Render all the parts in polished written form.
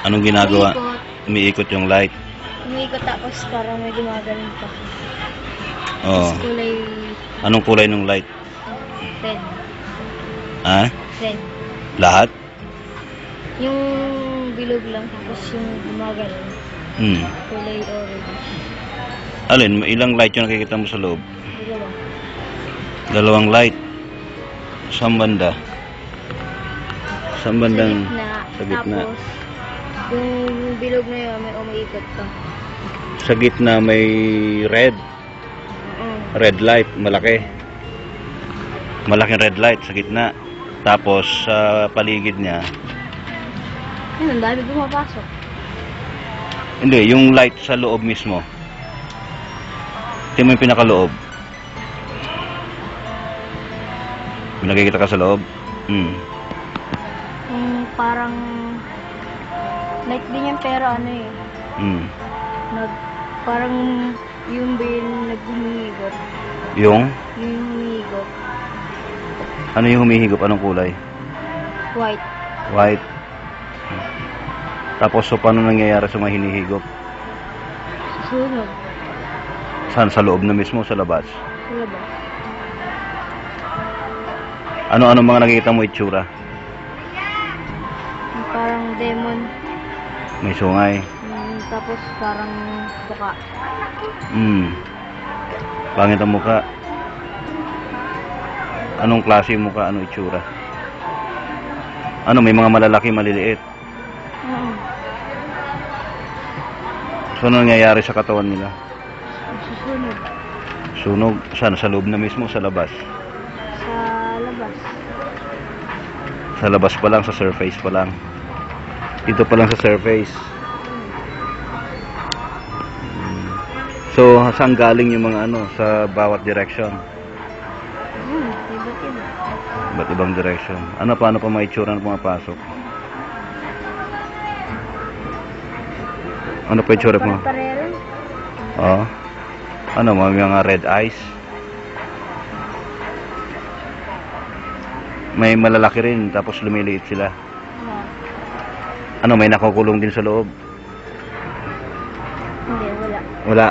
Anong ginagawa? Umiikot. Umiikot yung light. Umiikot tapos parang may gumagaling pa. Oo. Tapos kulay Anong kulay ng light? red. Ha? Red. Lahat? Yung bilog lang tapos yung gumagaling. Hmm. Kulay orange. Alin? Ilang light yung nakikita mo sa loob? Dalawa. Dalawang light. Saan banda? Saan bandang? Sa gitna. Tapos yung bilog na yun may umiikot pa. Sa gitna may red. Red light, malaki. Malaking red light sa gitna. Tapos sa paligid niya, Yan, ang dami pumapasok. hindi, yung light sa loob mismo. Tingnan mo yung pinakaloob. May nakikita ka sa loob? Hmm. Parang light din yan pero ano eh. Hmm. Parang yung bin naghumigot. Yung? Yung humigot. Ano yung humihigop? Anong kulay? White. White. Tapos, so paano nangyayari sa mga hinihigop? Susunog. Saan? Sa loob na mismo? Sa labas? Sa labas. Ano mga nakikita mo itsura? Parang demon. May sungay. Tapos parang buka. Pangit ang mukha. Anong klase yung mukha? Anong itsura? Ano, may mga malalaki, maliliit. So, ano nangyayari sa katawan nila? Susunog. Sunog? Saan? Sa loob na mismo? Sa labas? Sa labas. Sa labas pa lang? Sa surface pa lang? Dito pa lang sa surface. So, saan galing yung mga ano? Sa bawat direction? Iba't iba. Iba't ibang direction. Ano, paano pa maitsura na pumapasok? Ano pa itsura mo? Pare-pareho. Oo. Ano, may mga red eyes? May malalaki rin, tapos lumiliit sila. Ano, may nakukulong din sa loob? Hindi, wala. Wala.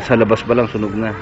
Sa labas ba lang, sunog na?